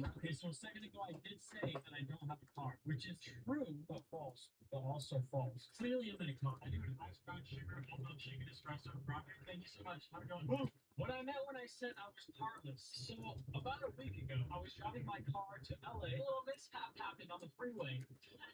Okay, so a second ago I did say that I don't have a car, which is true but false, but also false. Clearly I'm in a car. Anyway, ice brown sugar, almond shaken espresso, Roger. Thank you so much. How are you going? What I meant when I said I was carless. So about a week ago, I was driving my car to LA. A little mishap happened on the freeway.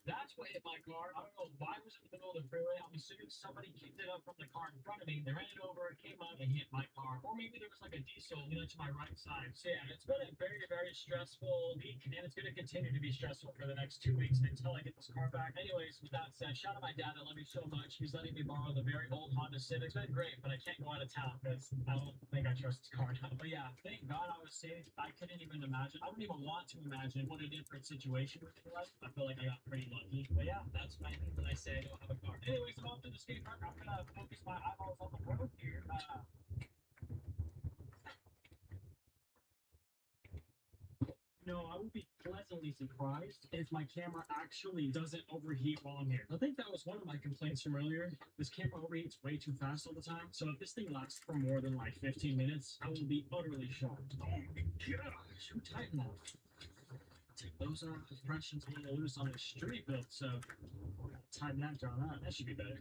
That's what hit my car. I don't know why it was in the middle of the freeway. I'm assuming somebody kicked it up from the car in front of me. They ran it over, it came up, and hit my car. Or maybe there was like a diesel, to my right side. So yeah, it's been a very, very stressful week, and it's going to continue to be stressful for the next 2 weeks until I get this car back. Anyways, with that said, shout out my dad. I love you so much. He's letting me borrow the very old Honda Civic. It's been great, but I can't go out of town because I don't think I trust his car now. But yeah, thank God I was saved. I couldn't even imagine. I wouldn't even want to imagine what a different situation would be like. I feel like I got pretty lucky. But yeah, that's what I mean when I say I don't have a car. Anyways, I'm off to the skate park. I'm gonna focus my eyeballs on the road here. I will be pleasantly surprised if my camera actually doesn't overheat while I'm here. I think that was one of my complaints from earlier. This camera overheats way too fast all the time. So if this thing lasts for more than like 15 minutes, I will be utterly shocked. Oh my gosh, who tightened that? Take those off. The pressure's a little loose on the street build, so tighten that down. That should be better.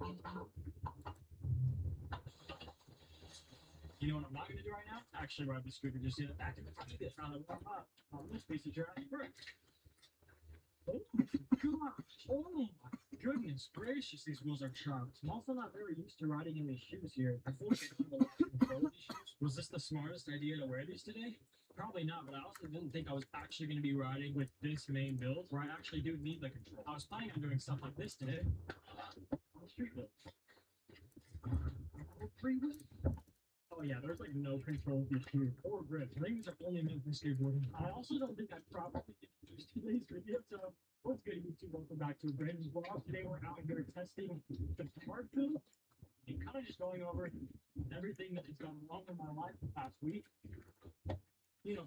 You know what I'm not going to do right now? Actually ride the scooter just in the back of the previous trying to warm up on this piece of Jurassic Park. Oh my gosh. Oh my goodness gracious, these wheels are chopped. I'm also not very used to riding in these shoes here. I feel like I don't have a lot of control of these shoes. Was this the smartest idea to wear these today? Probably not, but I also didn't think I was actually going to be riding with this main build where I actually do need the control. I was planning on doing stuff like this today on the street build. Oh yeah, there's like no control of these shoes or grip. I think these are only meant for skateboarding. I also don't think I properly introduced today's video. So what's good, YouTube? Welcome back to a brand new vlog. Today we're out here testing the park build and kind of just going over everything that has gone wrong in my life the past week.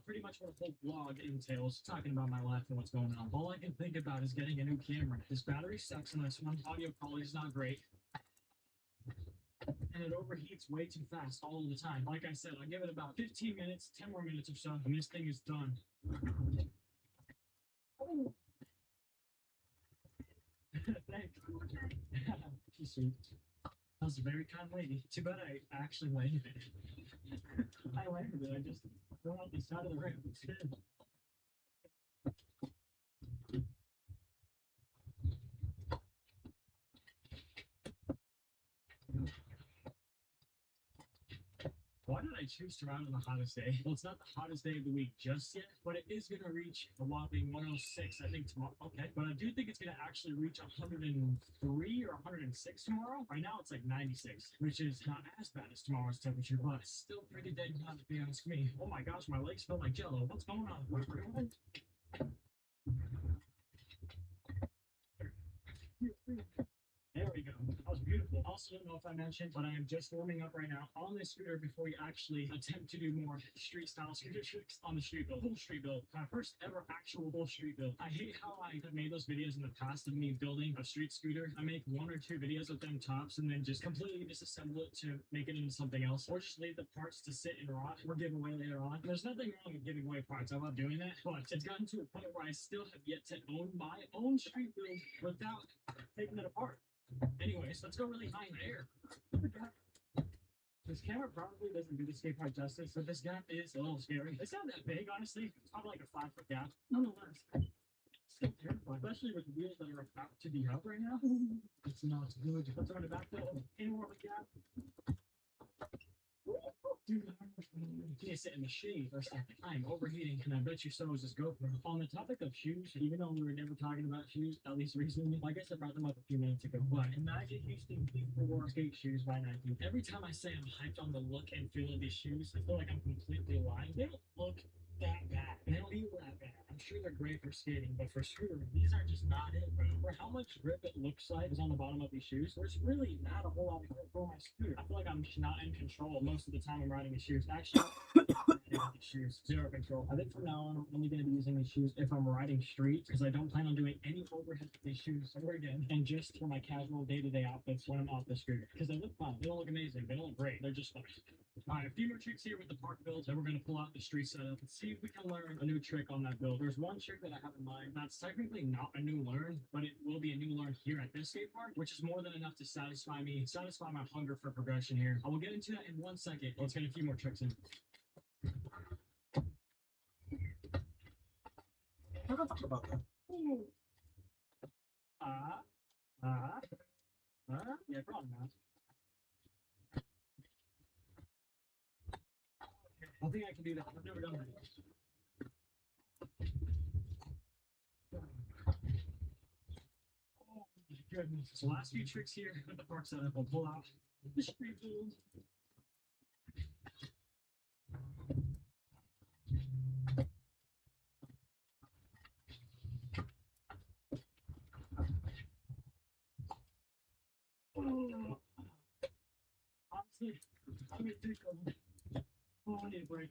Pretty much what a whole vlog entails, talking about my life and what's going on. All I can think about is getting a new camera. This battery sucks on this one. Audio quality is not great. And it overheats way too fast all the time. Like I said, I give it about 15 minutes, 10 more minutes or so, and this thing is done. Thanks. She's sweet. That was a very kind lady. Too bad I actually landed it. I landed it. I just went on the side of the ramp instead. Why did I choose to ride on the hottest day? Well, it's not the hottest day of the week just yet, but it is going to reach a whopping 106, I think, tomorrow. Okay, but I do think it's going to actually reach 103 or 106 tomorrow. Right now, it's like 96, which is not as bad as tomorrow's temperature, but still pretty dang hot if you ask me. Oh my gosh, my legs feel like jello. What's going on? There we go. That was beautiful. Also, don't know if I mentioned, but I am just warming up right now on this scooter before we actually attempt to do more street style scooter tricks on the street build. Full street build. My first ever actual full street build. I hate how I have made those videos in the past of me building a street scooter. I make 1 or 2 videos with them tops and then just completely disassemble it to make it into something else. Or just leave the parts to sit and rot or give away later on. There's nothing wrong with giving away parts. I love doing that. But it's gotten to a point where I still have yet to own my own street build without taking it apart. Anyways, let's go really high in the air. This camera probably doesn't do the skate park justice, but this gap is a little scary. It's not that big, honestly. It's probably like a 5-foot gap. Nonetheless, still terrifying, especially with the wheels that are about to be up right now. It's not good. Let's run it back though. Any more of a gap? Dude, I need to sit in the shade for a second. I am overheating, and I bet you so is this GoPro. On the topic of shoes, even though we were never talking about shoes, at least recently, well, I guess I brought them up a few minutes ago, but imagine Houston P4 skate shoes by Nike. Every time I say I'm hyped on the look and feel of these shoes, I feel like I'm completely lying. They don't look that bad. They don't feel that bad. I'm sure they're great for skating, but for scootering, these are just not it, bro. For how much grip it looks like is on the bottom of these shoes, there's really not a whole lot of grip for my scooter. I feel like I'm just not in control most of the time I'm riding the shoes. Actually, these shoes, zero control. I think from now on, I'm only going to be using these shoes if I'm riding street, because I don't plan on doing any overhead with these shoes ever again. And just for my casual day-to-day outfits when I'm off the scooter, because they look fun. They don't look amazing. They don't look great. They're just fun. All right, a few more tricks here with the park builds, and we're going to pull out the street setup and see if we can learn a new trick on that build. There's one trick that I have in mind that's technically not a new learn, but it will be a new learn here at this skate park, which is more than enough to satisfy my hunger for progression here. I will get into that in 1 second. Let's get a few more tricks in. How do I talk about that? Yeah, probably not. I think I can do that. I've never done that. Oh my goodness. So last few tricks here with the park setup. We'll pull out the street build. Honestly, I'm gonna take I need a break.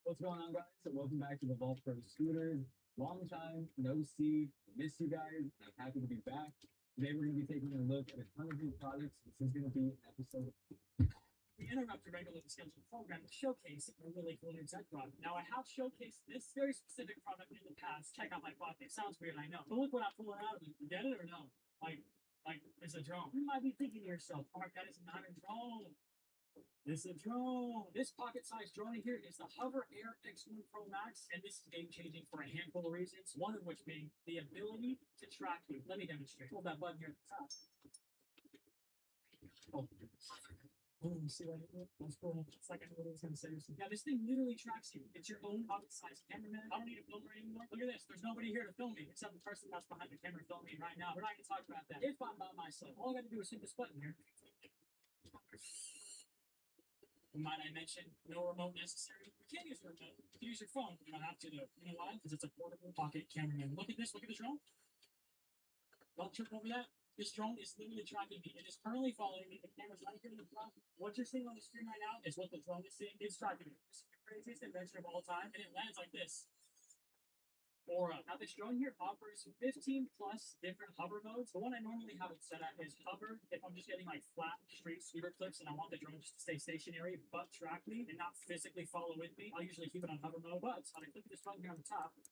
What's going on, guys? And welcome back to the Vault Pro Scooters. Long time no see. Miss you guys. I'm happy to be back. Today we're going to be taking a look at a ton of new products. This is going to be an episode. We interrupt a regularly scheduled program to showcase a really cool new tech product. Now, I have showcased this very specific product in the past. Check out my pocket. Sounds weird, I know. But look what I'm pulling out of it. You get it or no? Like, it's a drone. You might be thinking to yourself, Mark, that is not a drone. This is a drone. This pocket-sized drone here is the Hover Air X1 Pro Max, and this is game-changing for a handful of reasons. One of which being the ability to track you. Let me demonstrate. Hold that button here at the top. Oh, see what I did? That's cool. It's like I knew what I was going to say. Yeah, this thing literally tracks you. It's your own pocket-sized cameraman. I don't need a filmer anymore. Look at this. There's nobody here to film me except the person that's behind the camera filming right now. We're not going to talk about that. If I'm by myself, all I got to do is hit this button here. Might I mention, no remote necessary. You can use a remote. You can use your phone. You don't have to, though. You know why? Because it's a portable pocket cameraman. Look at this. Look at this drone. Don't trip over that. This drone is literally tracking me. It is currently following me. The camera's right here in the front. What you're seeing on the screen right now is what the drone is seeing. It's tracking me. This is the craziest invention of all time, and it lands like this. Aura. Now this drone here offers 15 plus different hover modes. The one I normally have it set at is hover if I'm just getting like flat street scooter clips and I want the drone just to stay stationary but track me and not physically follow with me. I'll usually keep it on hover mode, but when I click this button here on the top, it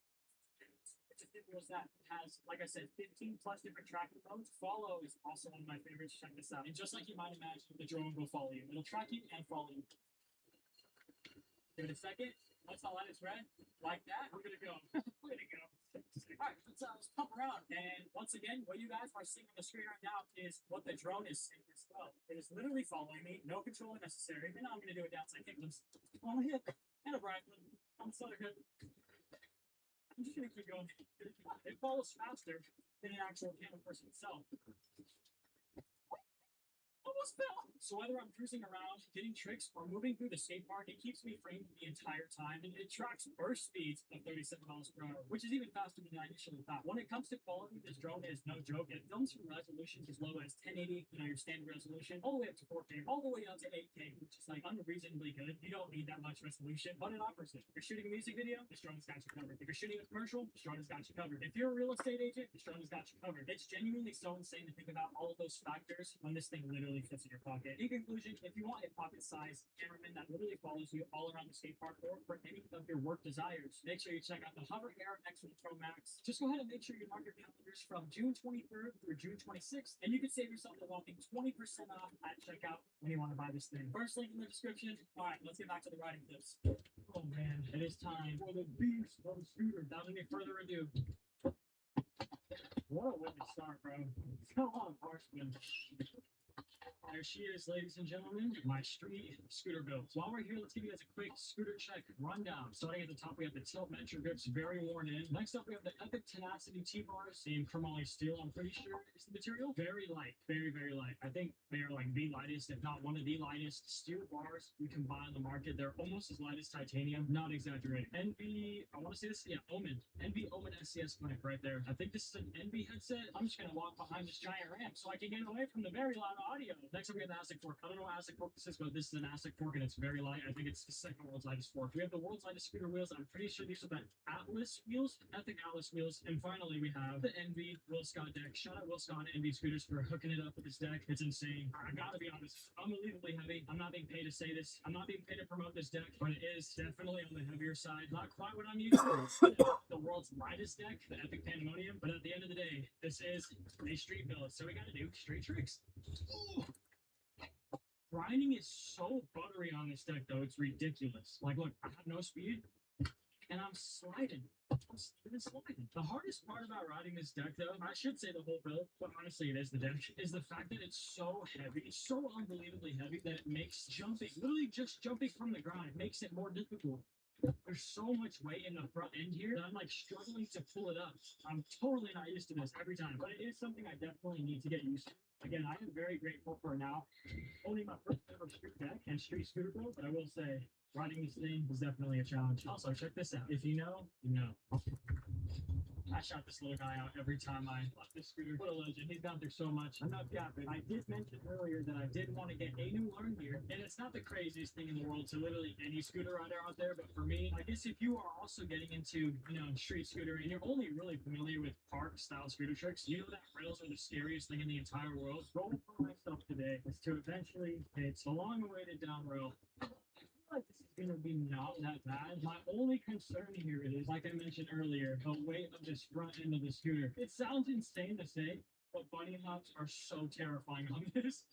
just enables that. It has, like I said, 15 plus different tracking modes. Follow is also one of my favorites. Check this out. And just like you might imagine, the drone will follow you. It'll track you and follow you. Give it a second. Once the light is red, like that, we're gonna go. We're gonna go. All right, let's pump around. And once again, what you guys are seeing on the screen right now is what the drone is seeing as well. It is literally following me, no controller necessary. And now I'm gonna do it downside kickflips on the hip and a right flip on the other hip. I'm just gonna keep going. It follows faster than an actual camera person itself. Almost fell. So whether I'm cruising around, getting tricks, or moving through the skate park, it keeps me framed the entire time, and it tracks burst speeds of 37 miles per hour, which is even faster than I initially thought. When it comes to quality, this drone is no joke. It films from resolutions as low as 1080, your standard resolution, all the way up to 4K, all the way up to 8K, which is like unreasonably good. You don't need that much resolution, but it offers it. If you're shooting a music video, this drone has got you covered. If you're shooting a commercial, this drone has got you covered. If you're a real estate agent, this drone has got you covered. It's genuinely so insane to think about all of those factors when this thing literally fits in your pocket. In conclusion, if you want a pocket-sized cameraman that literally follows you all around the skate park or for any of your work desires, make sure you check out the Hover Air X1 Pro Max. Just go ahead and make sure you mark your calendars from June 23rd through June 26th, and you can save yourself a whopping 20% off at checkout when you want to buy this thing. First link in the description. All right, let's get back to the riding clips. Oh man, it is time for the beast of the scooter. Without any further ado. What a way to start, bro. Come on, horseman. There she is, ladies and gentlemen, my street scooter build. So while we're here, let's give you guys a quick scooter check rundown. Starting at the top, we have the Tilt Metro grips, very worn in. Next up, we have the Epic Tenacity T-bars, in chromoly steel. I'm pretty sure is the material. Very light, very, very light. I think they are like the lightest, if not one of the lightest steel bars you can buy on the market. They're almost as light as titanium, not exaggerating. NB, I want to say this, yeah, Omen. NB Omen SCS clinic right there. I think this is an NB headset. I'm just going to walk behind this giant ramp so I can get away from the very loud audio. Next up, we have the Aztec Fork. I don't know what Aztec Fork this is, but this is an Aztec Fork and it's very light. I think it's the second world's lightest fork. We have the world's lightest scooter wheels. I'm pretty sure these are the Atlas wheels, Ethic Atlas wheels. And finally, we have the Envy Will Scott deck. Shout out Will Scott and Envy Scooters for hooking it up with this deck. It's insane. I gotta be honest, it's unbelievably heavy. I'm not being paid to say this. I'm not being paid to promote this deck, but it is definitely on the heavier side. Not quite what I'm used to. The world's lightest deck, the Epic Pandemonium. But at the end of the day, this is a street build, so we gotta do street tricks. Ooh. Grinding is so buttery on this deck, though. It's ridiculous. Like, look, I have no speed, and I'm sliding. I'm sliding. The hardest part about riding this deck, though, I should say the whole build, but honestly, it is the deck, is the fact that it's so heavy. It's so unbelievably heavy that it makes jumping, literally just jumping from the ground, it makes it more difficult. There's so much weight in the front end here that I'm like struggling to pull it up. I'm totally not used to this every time, but it is something I definitely need to get used to. Again, I am very grateful for now owning my first ever street deck and street scooter build, but I will say riding this thing is definitely a challenge. Also, check this out. If you know, you know. I shout this little guy out every time I left this scooter. What a legend. He's gone through so much. I'm not yapping. I did mention earlier that I did want to get a new learn gear, and it's not the craziest thing in the world to literally any scooter rider out there, but for me, I guess if you are also getting into, street scootering, and you're only really familiar with park-style scooter tricks, you know that rails are the scariest thing in the entire world. Goal for myself today is to eventually hit a long-awaited down rail. Like this is gonna be not that bad. My only concern here is, like I mentioned earlier, the weight of this front end of the scooter. It sounds insane to say, but bunny hops are so terrifying on this.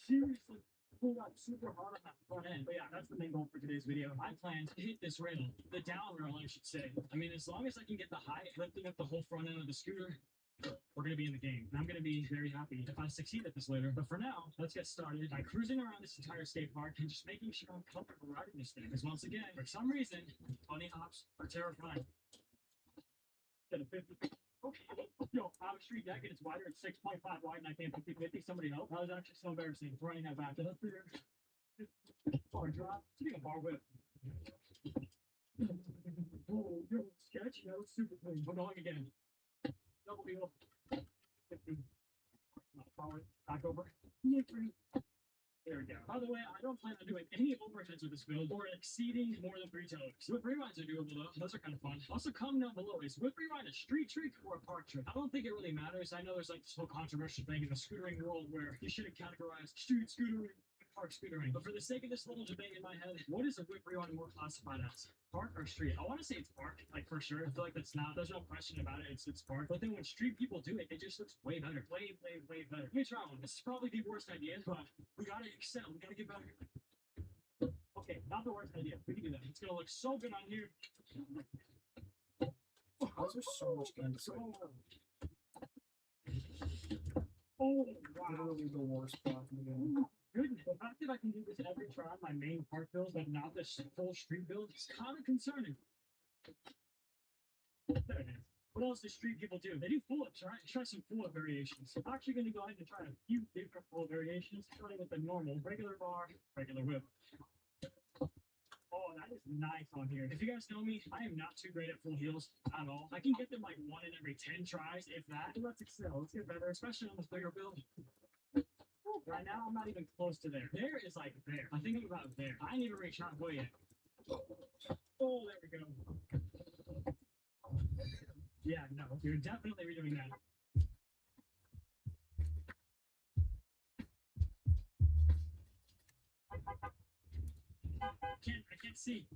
Seriously, pull up super hard on that front end. But yeah, that's the main goal for today's video. I plan to hit this rail, the down rail, I should say. I mean, as long as I can get the height lifting up the whole front end of the scooter, we're going to be in the game. And I'm going to be very happy if I succeed at this later. But for now, let's get started by cruising around this entire skate park and just making sure I'm comfortable riding this thing. Because once again, for some reason, bunny hops are terrifying. Get a 50. Okay. Yo, I have a street deck and it's wider. It's 6.5 wide and I can't 50-50. Somebody help. That was actually so embarrassing. Running that back. That's weird. Bar drop. Speaking of bar whip. Oh, yo, sketch. That was super clean. We're going again. Double wheel. 50. Forward. Back over. There we go. By the way, I don't plan on doing any overheads with this build or exceeding more than 3 tellers. Whip rewinds are doable though. Those are kind of fun. Also, comment down below, is whip rewind a street trick or a park trick? I don't think it really matters. I know there's like this whole controversial thing in the scootering world where you shouldn't categorize street scootering and park scootering. But for the sake of this little debate in my head, what is a whip rewind more classified as? Park or street? I want to say it's park, like for sure. I feel like that's not, there's no question about it. It's park. But then when street people do it, it just looks way better. Way better. Let me try one. This is probably the worst idea, but we gotta excel. We gotta get better. Okay, not the worst idea. We can do that. It's gonna look so good on here. Those are so much fun. Oh, wow. Literally the worst spot in the game. Goodness, the fact that I can do this every try on my main park build, but not this full street build, is kind of concerning. There it is. What else do street people do? They do pull-ups, right? Try some pull-up variations. I'm actually going to go ahead and try a few different pull-up variations, starting with the normal regular bar, regular whip. Oh, that is nice on here. If you guys know me, I am not too great at full heels at all. I can get them like 1 in every 10 tries, if that. But let's excel. Let's get better, especially on this bigger build. Right now, I'm not even close to there. There is like there. I think I'm about there. I ain't even reached halfway yet. Oh, there we go. Yeah, no, you're definitely redoing that. I can't see.